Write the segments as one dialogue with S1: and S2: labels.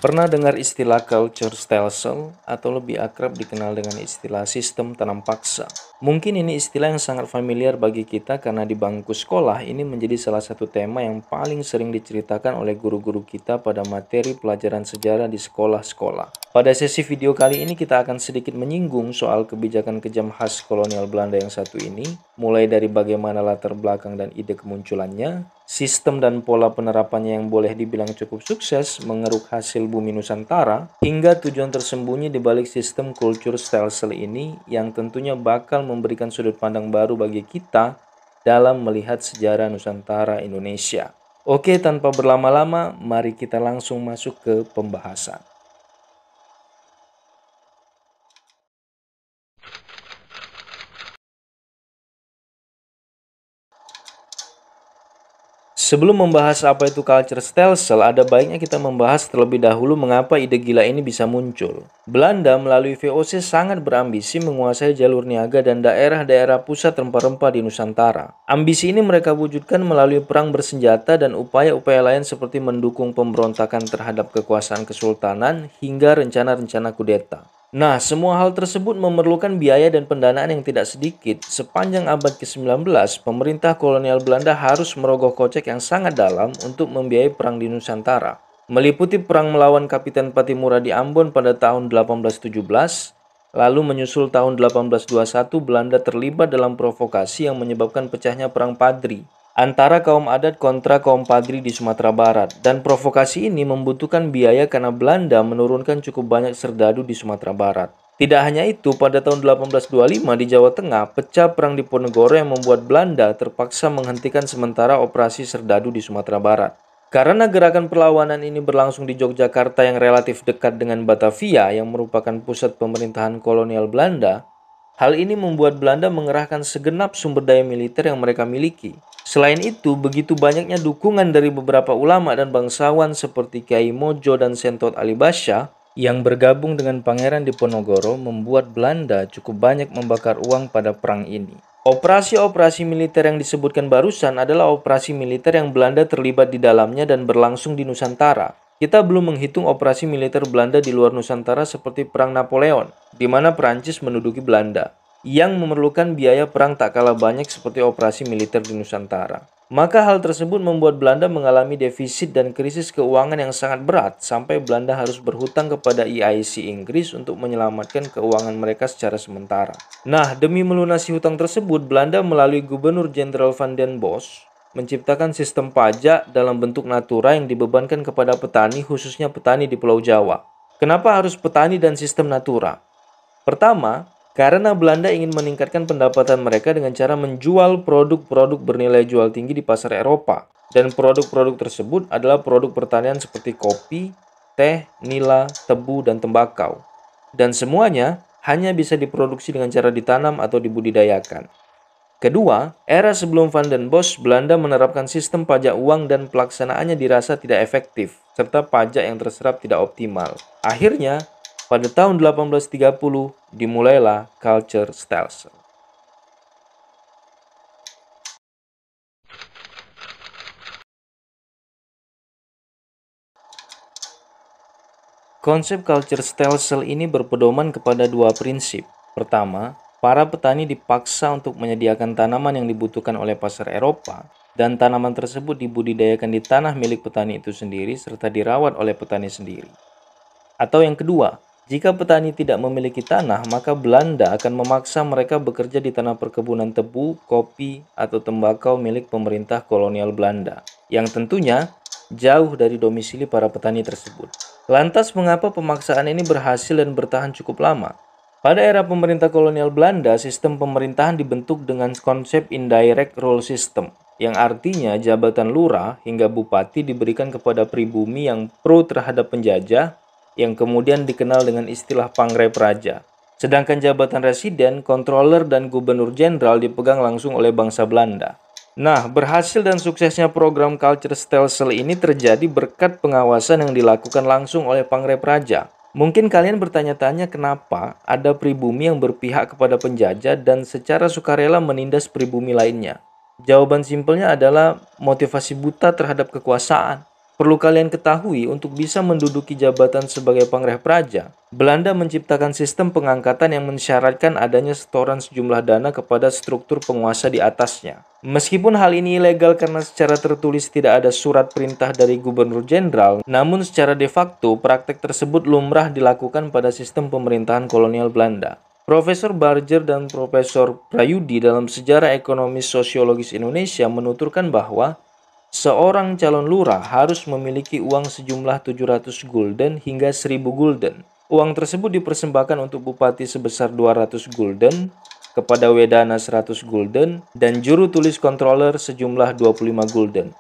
S1: Pernah dengar istilah culture stelsel atau lebih akrab dikenal dengan istilah sistem tanam paksa? Mungkin ini istilah yang sangat familiar bagi kita karena di bangku sekolah ini menjadi salah satu tema yang paling sering diceritakan oleh guru-guru kita pada materi pelajaran sejarah di sekolah-sekolah. Pada sesi video kali ini kita akan sedikit menyinggung soal kebijakan kejam khas kolonial Belanda yang satu ini, mulai dari bagaimana latar belakang dan ide kemunculannya, sistem dan pola penerapannya yang boleh dibilang cukup sukses mengeruk hasil bumi Nusantara, hingga tujuan tersembunyi di balik sistem kultur stelsel ini yang tentunya bakal memberikan sudut pandang baru bagi kita dalam melihat sejarah Nusantara Indonesia. Oke, tanpa berlama-lama, mari kita langsung masuk ke pembahasan. Sebelum membahas apa itu culture stelsel, ada baiknya kita membahas terlebih dahulu mengapa ide gila ini bisa muncul. Belanda melalui VOC sangat berambisi menguasai jalur niaga dan daerah-daerah pusat rempah-rempah di Nusantara. Ambisi ini mereka wujudkan melalui perang bersenjata dan upaya-upaya lain seperti mendukung pemberontakan terhadap kekuasaan kesultanan hingga rencana-rencana kudeta. Nah, semua hal tersebut memerlukan biaya dan pendanaan yang tidak sedikit. Sepanjang abad ke-19, pemerintah kolonial Belanda harus merogoh kocek yang sangat dalam untuk membiayai perang di Nusantara. Meliputi perang melawan Kapiten Patimura di Ambon pada tahun 1817, lalu menyusul tahun 1821 Belanda terlibat dalam provokasi yang menyebabkan pecahnya Perang Padri antara kaum adat kontra kaum Padri di Sumatera Barat, dan provokasi ini membutuhkan biaya karena Belanda menurunkan cukup banyak serdadu di Sumatera Barat. Tidak hanya itu, pada tahun 1825 di Jawa Tengah pecah perang di Ponegoro yang membuat Belanda terpaksa menghentikan sementara operasi serdadu di Sumatera Barat. Karena gerakan perlawanan ini berlangsung di Yogyakarta yang relatif dekat dengan Batavia yang merupakan pusat pemerintahan kolonial Belanda, hal ini membuat Belanda mengerahkan segenap sumber daya militer yang mereka miliki. Selain itu, begitu banyaknya dukungan dari beberapa ulama dan bangsawan seperti Kiai Mojo dan Sentot Ali Basya yang bergabung dengan Pangeran Diponegoro membuat Belanda cukup banyak membakar uang pada perang ini. Operasi-operasi militer yang disebutkan barusan adalah operasi militer yang Belanda terlibat di dalamnya dan berlangsung di Nusantara. Kita belum menghitung operasi militer Belanda di luar Nusantara seperti Perang Napoleon, di mana Prancis menduduki Belanda, yang memerlukan biaya perang tak kalah banyak seperti operasi militer di Nusantara. Maka hal tersebut membuat Belanda mengalami defisit dan krisis keuangan yang sangat berat sampai Belanda harus berhutang kepada EIC Inggris untuk menyelamatkan keuangan mereka secara sementara. Nah, demi melunasi hutang tersebut, Belanda melalui Gubernur Jenderal Van den Bosch menciptakan sistem pajak dalam bentuk natura yang dibebankan kepada petani, khususnya petani di Pulau Jawa. Kenapa harus petani dan sistem natura? Pertama, karena Belanda ingin meningkatkan pendapatan mereka dengan cara menjual produk-produk bernilai jual tinggi di pasar Eropa. Dan produk-produk tersebut adalah produk pertanian seperti kopi, teh, nila, tebu, dan tembakau. Dan semuanya hanya bisa diproduksi dengan cara ditanam atau dibudidayakan. Kedua, era sebelum Van den Bosch, Belanda menerapkan sistem pajak uang dan pelaksanaannya dirasa tidak efektif, serta pajak yang terserap tidak optimal. Akhirnya, pada tahun 1830, dimulailah culture stelsel. Konsep culture stelsel ini berpedoman kepada dua prinsip. Pertama, para petani dipaksa untuk menyediakan tanaman yang dibutuhkan oleh pasar Eropa, dan tanaman tersebut dibudidayakan di tanah milik petani itu sendiri serta dirawat oleh petani sendiri. Atau yang kedua, jika petani tidak memiliki tanah, maka Belanda akan memaksa mereka bekerja di tanah perkebunan tebu, kopi, atau tembakau milik pemerintah kolonial Belanda, yang tentunya jauh dari domisili para petani tersebut. Lantas mengapa pemaksaan ini berhasil dan bertahan cukup lama? Pada era pemerintah kolonial Belanda, sistem pemerintahan dibentuk dengan konsep indirect rule system, yang artinya jabatan lurah hingga bupati diberikan kepada pribumi yang pro terhadap penjajah, yang kemudian dikenal dengan istilah Pangrep Raja. Sedangkan jabatan residen, controller, dan gubernur jenderal dipegang langsung oleh bangsa Belanda. Nah, berhasil dan suksesnya program culture stelsel ini terjadi berkat pengawasan yang dilakukan langsung oleh Pangrep Raja. Mungkin kalian bertanya-tanya kenapa ada pribumi yang berpihak kepada penjajah dan secara sukarela menindas pribumi lainnya. Jawaban simpelnya adalah motivasi buta terhadap kekuasaan. Perlu kalian ketahui, untuk bisa menduduki jabatan sebagai pangreh praja, Belanda menciptakan sistem pengangkatan yang mensyaratkan adanya setoran sejumlah dana kepada struktur penguasa di atasnya. Meskipun hal ini ilegal karena secara tertulis tidak ada surat perintah dari gubernur jenderal, namun secara de facto praktek tersebut lumrah dilakukan pada sistem pemerintahan kolonial Belanda. Profesor Barger dan Profesor Prayudi dalam Sejarah Ekonomis Sosiologis Indonesia menuturkan bahwa seorang calon lurah harus memiliki uang sejumlah 700 gulden hingga 1000 gulden. Uang tersebut dipersembahkan untuk bupati sebesar 200 gulden, kepada wedana 100 gulden, dan juru tulis controller sejumlah 25 gulden.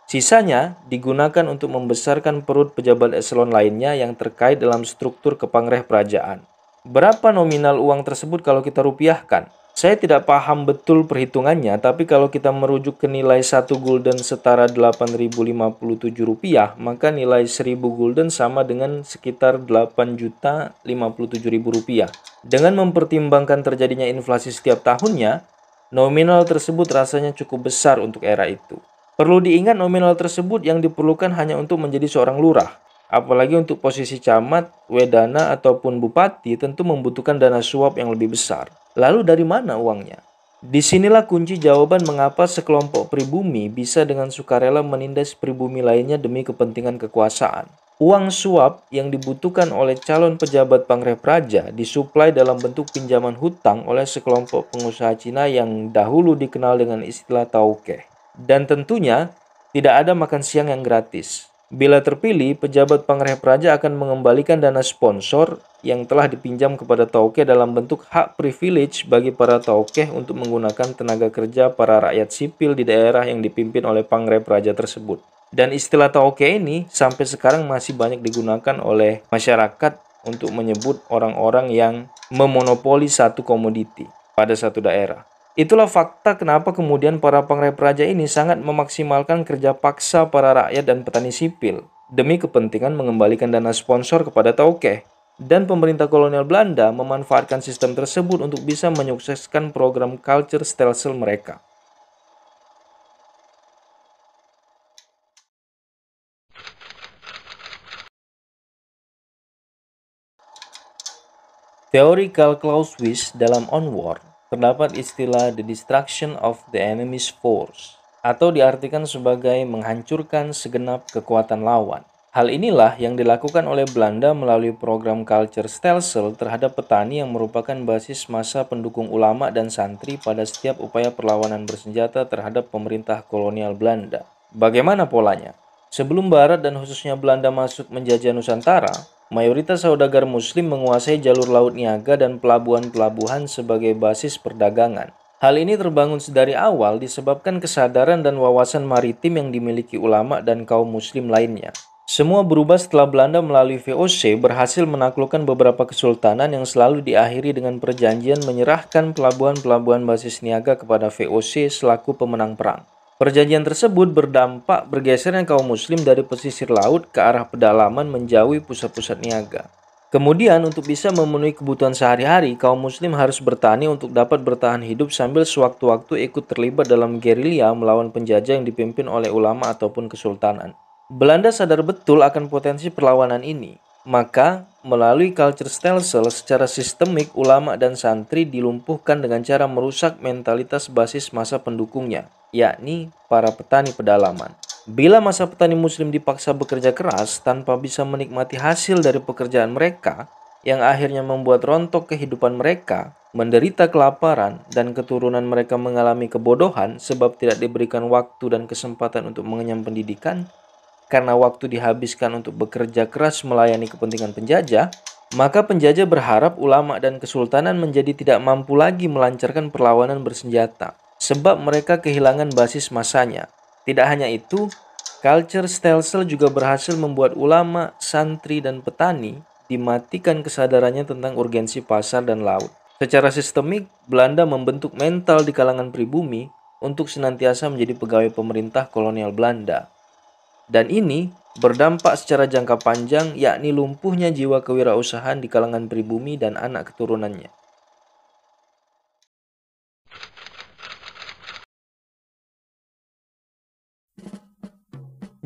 S1: Sisanya digunakan untuk membesarkan perut pejabat eselon lainnya yang terkait dalam struktur kepangreh kerajaan. Berapa nominal uang tersebut kalau kita rupiahkan? Saya tidak paham betul perhitungannya, tapi kalau kita merujuk ke nilai 1 gulden setara 8.057 rupiah, maka nilai 1000 gulden sama dengan sekitar 8.057.000 rupiah. Dengan mempertimbangkan terjadinya inflasi setiap tahunnya, nominal tersebut rasanya cukup besar untuk era itu. Perlu diingat, nominal tersebut yang diperlukan hanya untuk menjadi seorang lurah. Apalagi untuk posisi camat, wedana, ataupun bupati tentu membutuhkan dana suap yang lebih besar. Lalu dari mana uangnya? Disinilah kunci jawaban mengapa sekelompok pribumi bisa dengan sukarela menindas pribumi lainnya demi kepentingan kekuasaan. Uang suap yang dibutuhkan oleh calon pejabat pangreh praja disuplai dalam bentuk pinjaman hutang oleh sekelompok pengusaha Cina yang dahulu dikenal dengan istilah tauke. Dan tentunya tidak ada makan siang yang gratis. Bila terpilih, pejabat pangreh praja akan mengembalikan dana sponsor yang telah dipinjam kepada tauke dalam bentuk hak privilege bagi para tauke untuk menggunakan tenaga kerja para rakyat sipil di daerah yang dipimpin oleh pangreh praja tersebut. Dan istilah tauke ini sampai sekarang masih banyak digunakan oleh masyarakat untuk menyebut orang-orang yang memonopoli satu komoditi pada satu daerah. Itulah fakta kenapa kemudian para pangreh praja ini sangat memaksimalkan kerja paksa para rakyat dan petani sipil demi kepentingan mengembalikan dana sponsor kepada tauke. Dan pemerintah kolonial Belanda memanfaatkan sistem tersebut untuk bisa menyukseskan program culture stelsel mereka. Teori Karl Clausewitz dalam On War terdapat istilah the destruction of the enemy's force, atau diartikan sebagai menghancurkan segenap kekuatan lawan. Hal inilah yang dilakukan oleh Belanda melalui program culture stelsel terhadap petani yang merupakan basis massa pendukung ulama dan santri pada setiap upaya perlawanan bersenjata terhadap pemerintah kolonial Belanda. Bagaimana polanya? Sebelum Barat dan khususnya Belanda masuk menjajah Nusantara, mayoritas saudagar Muslim menguasai jalur laut niaga dan pelabuhan-pelabuhan sebagai basis perdagangan. Hal ini terbangun sedari awal disebabkan kesadaran dan wawasan maritim yang dimiliki ulama dan kaum Muslim lainnya. Semua berubah setelah Belanda melalui VOC berhasil menaklukkan beberapa kesultanan yang selalu diakhiri dengan perjanjian menyerahkan pelabuhan-pelabuhan basis niaga kepada VOC selaku pemenang perang. Perjanjian tersebut berdampak bergesernya kaum Muslim dari pesisir laut ke arah pedalaman menjauhi pusat-pusat niaga. Kemudian untuk bisa memenuhi kebutuhan sehari-hari, kaum Muslim harus bertani untuk dapat bertahan hidup sambil sewaktu-waktu ikut terlibat dalam gerilya melawan penjajah yang dipimpin oleh ulama ataupun kesultanan. Belanda sadar betul akan potensi perlawanan ini. Maka, melalui culture stelsel secara sistemik, ulama dan santri dilumpuhkan dengan cara merusak mentalitas basis massa pendukungnya, yakni para petani pedalaman. Bila masa petani Muslim dipaksa bekerja keras tanpa bisa menikmati hasil dari pekerjaan mereka, yang akhirnya membuat rontok kehidupan mereka, menderita kelaparan, dan keturunan mereka mengalami kebodohan sebab tidak diberikan waktu dan kesempatan untuk mengenyam pendidikan, karena waktu dihabiskan untuk bekerja keras melayani kepentingan penjajah, maka penjajah berharap ulama dan kesultanan menjadi tidak mampu lagi melancarkan perlawanan bersenjata, sebab mereka kehilangan basis masanya. Tidak hanya itu, culture stelsel juga berhasil membuat ulama, santri, dan petani dimatikan kesadarannya tentang urgensi pasar dan laut. Secara sistemik, Belanda membentuk mental di kalangan pribumi untuk senantiasa menjadi pegawai pemerintah kolonial Belanda. Dan ini berdampak secara jangka panjang, yakni lumpuhnya jiwa kewirausahaan di kalangan pribumi dan anak keturunannya.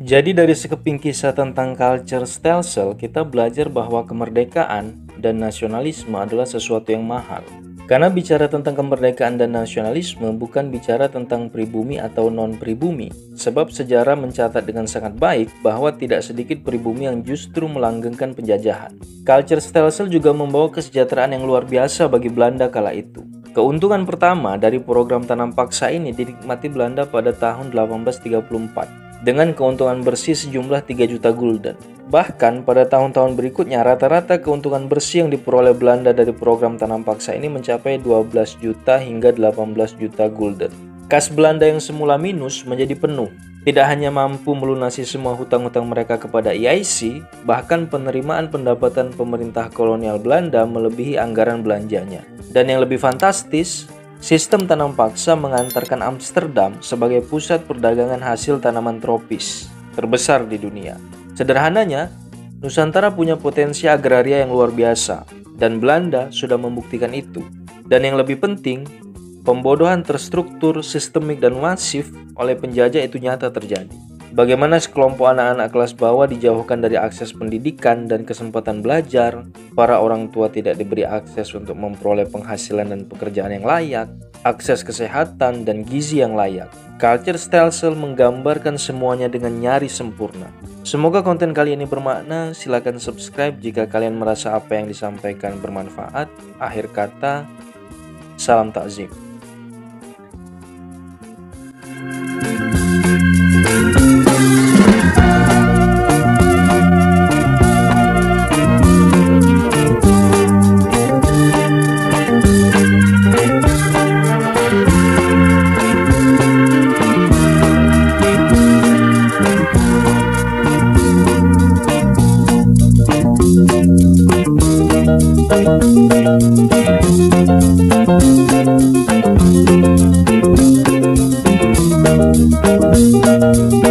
S1: Jadi dari sekeping kisah tentang culture Stelsel, kita belajar bahwa kemerdekaan dan nasionalisme adalah sesuatu yang mahal. Karena bicara tentang kemerdekaan dan nasionalisme bukan bicara tentang pribumi atau non-pribumi, sebab sejarah mencatat dengan sangat baik bahwa tidak sedikit pribumi yang justru melanggengkan penjajahan. Culture Stelsel juga membawa kesejahteraan yang luar biasa bagi Belanda kala itu. Keuntungan pertama dari program tanam paksa ini dinikmati Belanda pada tahun 1834 dengan keuntungan bersih sejumlah 3 juta gulden. Bahkan pada tahun-tahun berikutnya rata-rata keuntungan bersih yang diperoleh Belanda dari program tanam paksa ini mencapai 12 juta hingga 18 juta gulden. Kas Belanda yang semula minus menjadi penuh. Tidak hanya mampu melunasi semua hutang-hutang mereka kepada EIC, bahkan penerimaan pendapatan pemerintah kolonial Belanda melebihi anggaran belanjanya. Dan yang lebih fantastis, sistem tanam paksa mengantarkan Amsterdam sebagai pusat perdagangan hasil tanaman tropis terbesar di dunia. Sederhananya, Nusantara punya potensi agraria yang luar biasa, dan Belanda sudah membuktikan itu. Dan yang lebih penting, pembodohan terstruktur, sistemik, dan masif oleh penjajah itu nyata terjadi. Bagaimana sekelompok anak-anak kelas bawah dijauhkan dari akses pendidikan dan kesempatan belajar, para orang tua tidak diberi akses untuk memperoleh penghasilan dan pekerjaan yang layak, akses kesehatan dan gizi yang layak. Culture Stelsel menggambarkan semuanya dengan nyaris sempurna. Semoga konten kali ini bermakna. Silakan subscribe jika kalian merasa apa yang disampaikan bermanfaat. Akhir kata, salam takzim. Thank you.